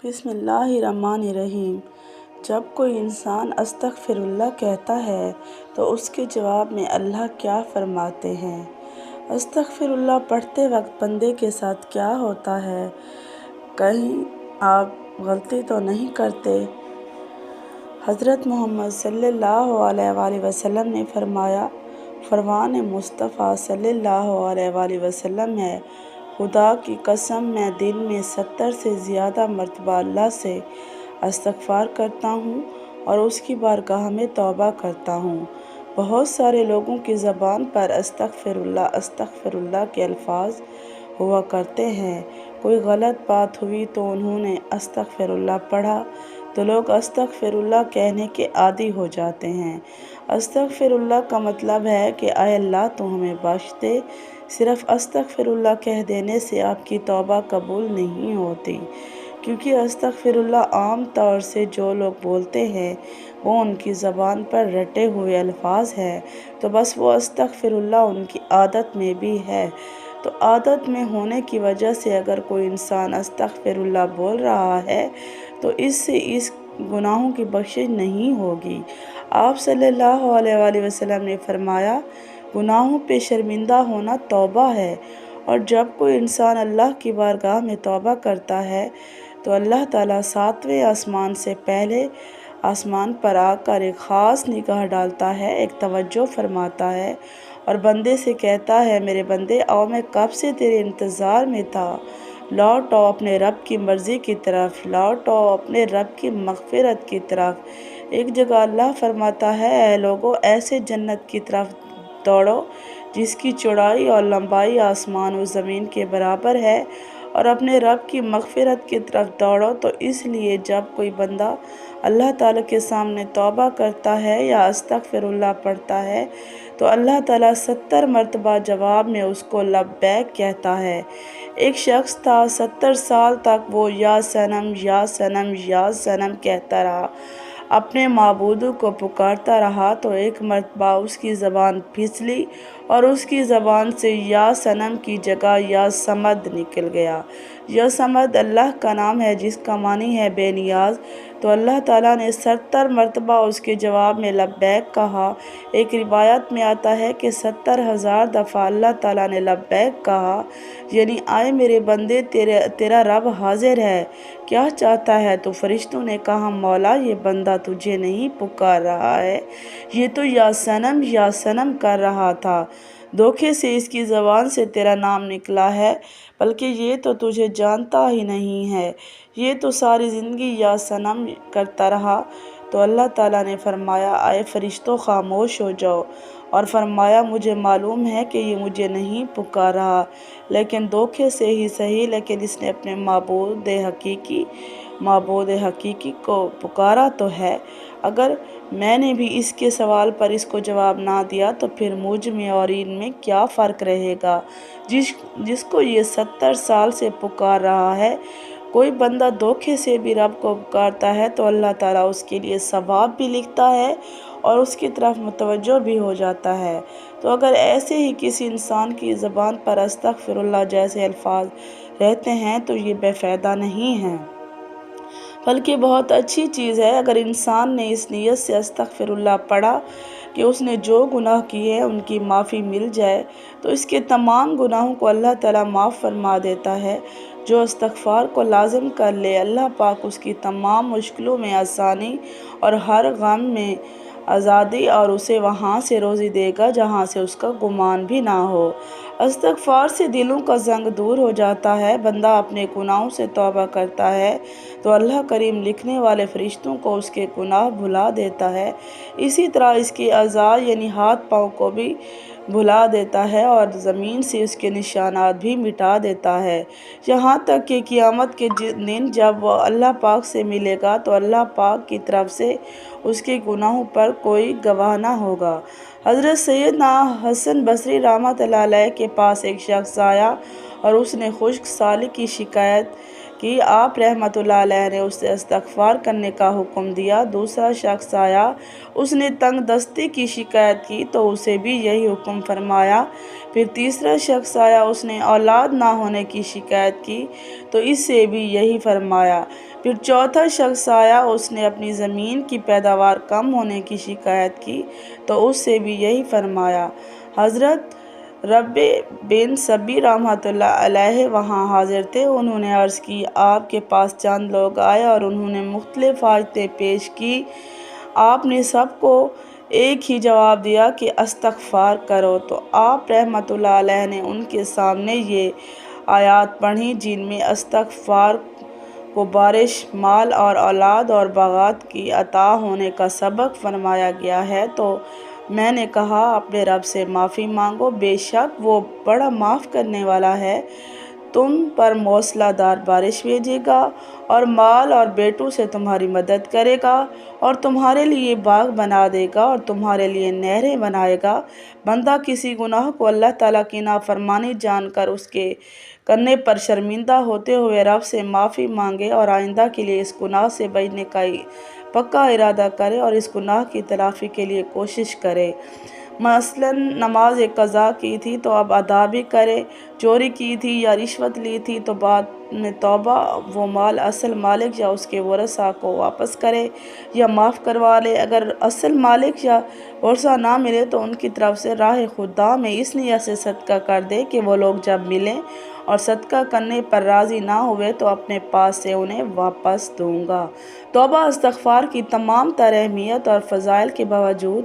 بسم اللہ الرحمن الرحیم۔ جب کوئی انسان استغفر اللہ کہتا ہے تو اس کے جواب میں اللہ کیا فرماتے ہیں؟ استغفر اللہ پڑھتے وقت بندے کے ساتھ کیا ہوتا ہے؟ کہیں آپ غلطی تو نہیں کرتے؟ حضرت محمد صلی اللہ علیہ وآلہ وسلم نے فرمایا، فرمان مصطفیٰ صلی اللہ علیہ وآلہ وسلم ہے، خدا کی قسم میں دن میں 70 سے زیادہ مرتبہ اللہ سے استغفار کرتا ہوں اور اس کی بارگاہ میں توبہ کرتا ہوں۔ بہت سارے لوگوں کی زبان پر استغفر اللہ کے الفاظ ہوا کرتے ہیں۔ کوئی غلط بات ہوئی تو انہوں نے استغفر اللہ پڑھا تو لوگ استغفر اللہ کہنے کے عادی ہو جاتے ہیں۔ استغفر اللہ کا مطلب ہے کہ اے اللہ تو ہمیں بخش دے۔ صرف استغفر اللہ کہہ دینے سے آپ کی توبہ قبول نہیں ہوتی، کیونکہ استغفر اللہ عام طور سے جو لوگ بولتے ہیں وہ ان کی زبان پر رٹے ہوئے الفاظ ہیں، تو بس وہ استغفر اللہ ان کی عادت میں بھی ہے۔ تو عادت میں ہونے کی وجہ سے اگر کوئی انسان استغفر اللہ بول رہا ہے تو اس سے اس گناہوں کی بخشش نہیں ہوگی۔ آپ صلی اللہ علیہ وآلہ وسلم نے فرمایا، گناہوں پہ شرمندہ ہونا توبہ ہے، اور جب کوئی انسان اللہ کی بارگاہ میں توبہ کرتا ہے تو اللہ تعالیٰ 7ویں آسمان سے پہلے آسمان پر آ کر ایک خاص نگاہ ڈالتا ہے، ایک توجہ فرماتا ہے اور بندے سے کہتا ہے، میرے بندے آؤ، میں کب سے تیرے انتظار میں تھا، لوٹ آؤ اپنے رب کی مرضی کی طرف، لوٹ آؤ اپنے رب کی مغفرت کی طرف۔ ایک جگہ اللہ فرماتا ہے، اے لوگو ایسے جنت کی طرف دوڑو جس کی چوڑائی اور لمبائی آسمان و زمین کے برابر ہے، اور اپنے رب کی مغفرت کی طرف دوڑو۔ تو اس لیے جب کوئی بندہ اللہ تعالیٰ کے سامنے توبہ کرتا ہے یا استغفر اللہ پڑھتا ہے تو اللہ تعالیٰ 70 مرتبہ جواب میں اس کو لبیک کہتا ہے۔ ایک شخص تھا، 70 سال تک وہ یا صنم یا صنم یا صنم کہتا رہا، اپنے معبود کو پکارتا رہا، تو ایک مرتبہ اس کی زبان پھسلی اور اس کی زبان سے یا صنم کی جگہ یا صمد نکل گیا۔ یا صمد اللہ کا نام ہے جس کا معنی ہے بے نیاز۔ تو اللہ تعالیٰ نے 70 مرتبہ اس کے جواب میں لبیک کہا۔ ایک روایت میں آتا ہے کہ 70,000 دفعہ اللہ تعالیٰ نے لبیک کہا، یعنی آئے میرے بندے تیرا رب حاضر ہے، کیا چاہتا ہے؟ تو فرشتوں نے کہا، مولا یہ بندہ تجھے نہیں پکار رہا ہے، یہ تو یا صنم کر رہا تھا، دھوکے سے اس کی زبان سے تیرا نام نکلا ہے، بلکہ یہ تو تجھے جانتا ہی نہیں ہے، یہ تو ساری زندگی یا صنم کرتا رہا۔ تو اللہ تعالیٰ نے فرمایا، اے فرشتوں خاموش ہو جاؤ، اور فرمایا، مجھے معلوم ہے کہ یہ مجھے نہیں پکار رہا، لیکن دھوکے سے ہی صحیح، لیکن اس نے اپنے معبود حقیقی کو پکارا تو ہے۔ اگر میں نے بھی اس کے سوال پر اس کو جواب نہ دیا تو پھر مجھ میں اور ان میں کیا فرق رہے گا جس کو یہ 70 سال سے پکار رہا ہے۔ کوئی بندہ دھوکے سے بھی رب کو پکارتا ہے تو اللہ تعالیٰ اس کے لیے ثواب بھی لکھتا ہے اور اس کی طرف متوجہ بھی ہو جاتا ہے۔ تو اگر ایسے ہی کسی انسان کی زبان پر استغفر اللہ جیسے الفاظ رہتے ہیں تو یہ بے فائدہ نہیں ہے، بلکہ بہت اچھی چیز ہے۔ اگر انسان نے اس نیت سے استغفر اللہ پڑھا کہ اس نے جو گناہ کیے ہیں ان کی معافی مل جائے، تو اس کے تمام گناہوں کو اللہ تعالیٰ معاف فرما دیتا ہے۔ جو استغفار کو لازم کر لے، اللہ پاک اس کی تمام مشکلوں میں آسانی اور ہر غم میں آزادی اور اسے وہاں سے روزی دے گا جہاں سے اس کا گمان بھی نہ ہو۔ استغفار سے دلوں کا زنگ دور ہو جاتا ہے، بندہ اپنے گناہوں سے توبہ کرتا ہے تو اللہ کریم لکھنے والے فرشتوں کو اس کے گناہ بھلا دیتا ہے، اسی طرح اس کے اعضاء یعنی ہاتھ پاؤں کو بھی بھلا دیتا ہے اور زمین سے اس کے نشانات بھی مٹا دیتا ہے، یہاں تک کہ قیامت کے دن جب وہ اللہ پاک سے ملے گا تو اللہ پاک کی طرف سے اس کے گناہوں پر کوئی گواہ نہ ہوگا۔ حضرت سیدنا حسن بصری رحمۃ اللہ علیہ کے پاس ایک شخص آیا اور اس نے خشک سالی کی شکایت کی۔ آپ رحمۃ اللہ علیہ نے اسے استغفار کرنے کا حکم دیا۔ دوسرا شخص آیا، اس نے تنگ دستی کی شکایت کی تو اسے بھی یہی حکم فرمایا۔ پھر تیسرا شخص آیا، اس نے اولاد نہ ہونے کی شکایت کی تو اس سے بھی یہی فرمایا۔ پھر چوتھا شخص آیا، اس نے اپنی زمین کی پیداوار کم ہونے کی شکایت کی تو اس سے بھی یہی فرمایا۔ حضرت ربیع بن ثابت رحمۃ اللہ علیہ وہاں حاضر تھے۔ انہوں نے عرض کی، آپ کے پاس چند لوگ آئے اور انہوں نے مختلف حاجتیں پیش کی۔ آپ نے سب کو ایک ہی جواب دیا کہ استغفار کرو، تو آپ رحمۃ اللہ علیہ نے ان کے سامنے یہ آیات پڑھیں جن میں استغفار کو بارش، مال اور اولاد اور باغات کی عطا ہونے کا سبق فرمایا گیا ہے۔ تو میں نے کہا، اپنے رب سے معافی مانگو، بے شک وہ بڑا معاف کرنے والا ہے، تم پر موسلا دار بارش بھیجے گا اور مال اور بیٹوں سے تمہاری مدد کرے گا اور تمہارے لیے باغ بنا دے گا اور تمہارے لیے نہریں بنائے گا۔ بندہ کسی گناہ کو اللہ تعالیٰ کی نافرمانی جان کر اس کے کرنے پر شرمندہ ہوتے ہوئے رب سے معافی مانگے اور آئندہ کے لیے اس گناہ سے بچنے کا پکا ارادہ کرے اور اس گناہ کی تلافی کے لیے کوشش کرے۔ مثلاً نماز قضا کی تھی تو اب ادا بھی کرے، چوری کی تھی یا رشوت لی تھی تو بعد میں توبہ وہ مال اصل مالک یا اس کے ورثاء کو واپس کرے یا معاف کروا لے۔ اگر اصل مالک یا ورثاء نہ ملے تو ان کی طرف سے راہ خدا میں اس نیت سے صدقہ کر دے کہ وہ لوگ جب ملیں اور صدقہ کرنے پر راضی نہ ہوئے تو اپنے پاس سے انہیں واپس دوں گا۔ توبہ استغفار کی تمام تر اہمیت اور فضائل کے باوجود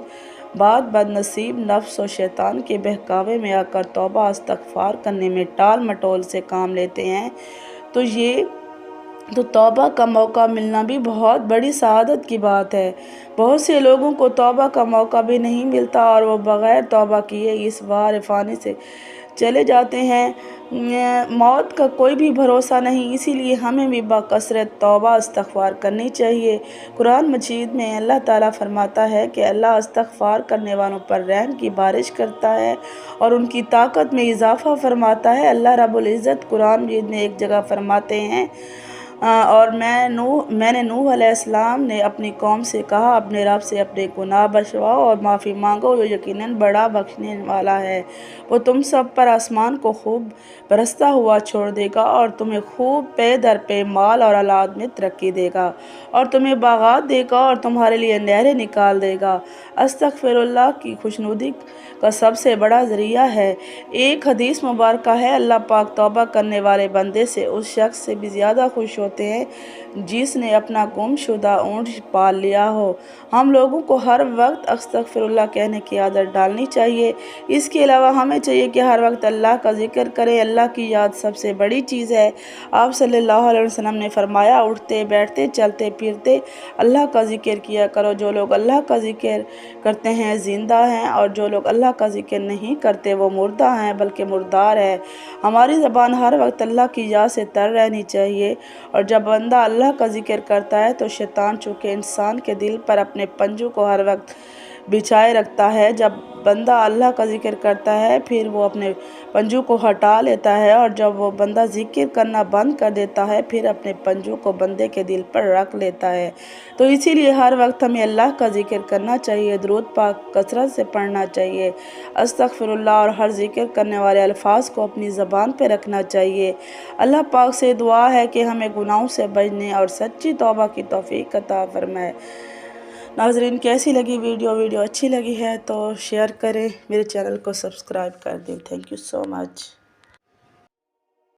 بعض بد نصیب نفس و شیطان کے بہکاوے میں آ کر توبہ استغفار کرنے میں ٹال مٹول سے کام لیتے ہیں، تو توبہ کا موقع ملنا بھی بہت بڑی سعادت کی بات ہے۔ بہت سے لوگوں کو توبہ کا موقع بھی نہیں ملتا اور وہ بغیر توبہ کیے اس بار فانی سے چلے جاتے ہیں۔ موت کا کوئی بھی بھروسہ نہیں، اسی لیے ہمیں بھی بکثرت توبہ استغفار کرنی چاہیے۔ قرآن مجید میں اللہ تعالیٰ فرماتا ہے کہ اللہ استغفار کرنے والوں پر رحم کی بارش کرتا ہے اور ان کی طاقت میں اضافہ فرماتا ہے۔ اللہ رب العزت قرآن مجید میں ایک جگہ فرماتے ہیں، اور میں نے نوح علیہ السلام نے اپنی قوم سے کہا، اپنے رب سے اپنے گناہ بخشواؤ اور معافی مانگو، وہ یقیناً بڑا بخشنے والا ہے۔ وہ تم سب پر آسمان کو خوب برستا ہوا چھوڑ دے گا اور تمہیں خوب پے در پے مال اور اولاد میں ترقی دے گا اور تمہیں باغات دے گا اور تمہارے لیے نہریں نکال دے گا۔ استغفر اللہ کی خوشنودی کا سب سے بڑا ذریعہ ہے۔ ایک حدیث مبارکہ ہے، اللہ پاک توبہ کرنے والے بندے سے اس شخص سے بھی زیادہ خوش ہوتے ہیں جس نے اپنا گم شدہ اونٹ پال لیا ہو۔ ہم لوگوں کو ہر وقت استغفر اللہ کہنے کی عادت ڈالنی چاہیے۔ اس کے علاوہ ہمیں چاہیے کہ ہر وقت اللہ کا ذکر کریں۔ اللہ کی یاد سب سے بڑی چیز ہے۔ آپ صلی اللہ علیہ وسلم نے فرمایا، اٹھتے بیٹھتے چلتے پھرتے اللہ کا ذکر کیا کرو۔ جو لوگ اللہ کا ذکر کرتے ہیں زندہ ہیں اور جو لوگ اللہ کا ذکر نہیں کرتے وہ مردہ ہیں بلکہ مردار ہے۔ ہماری زبان ہر وقت اللہ کی یاد سے تر رہنی چاہیے، اور جب بندہ اللہ کا ذکر کرتا ہے تو شیطان چونکہ انسان کے دل پر اپنے پنجوں کو ہر وقت بچھائے رکھتا ہے، جب بندہ اللہ کا ذکر کرتا ہے پھر وہ اپنے پنجوں کو ہٹا لیتا ہے، اور جب وہ بندہ ذکر کرنا بند کر دیتا ہے پھر اپنے پنجوں کو بندے کے دل پر رکھ لیتا ہے۔ تو اسی لیے ہر وقت ہمیں اللہ کا ذکر کرنا چاہیے، درود پاک کثرت سے پڑھنا چاہیے، استغفر اللہ اور ہر ذکر کرنے والے الفاظ کو اپنی زبان پہ رکھنا چاہیے۔ اللہ پاک سے دعا ہے کہ ہمیں گناہوں سے بچنے اور سچی توبہ کی توفیق عطا فرمائے۔ ناظرین، کیسی لگی ویڈیو اچھی لگی ہے تو شیئر کریں، میرے چینل کو سبسکرائب کر دیں۔ Thank you so much.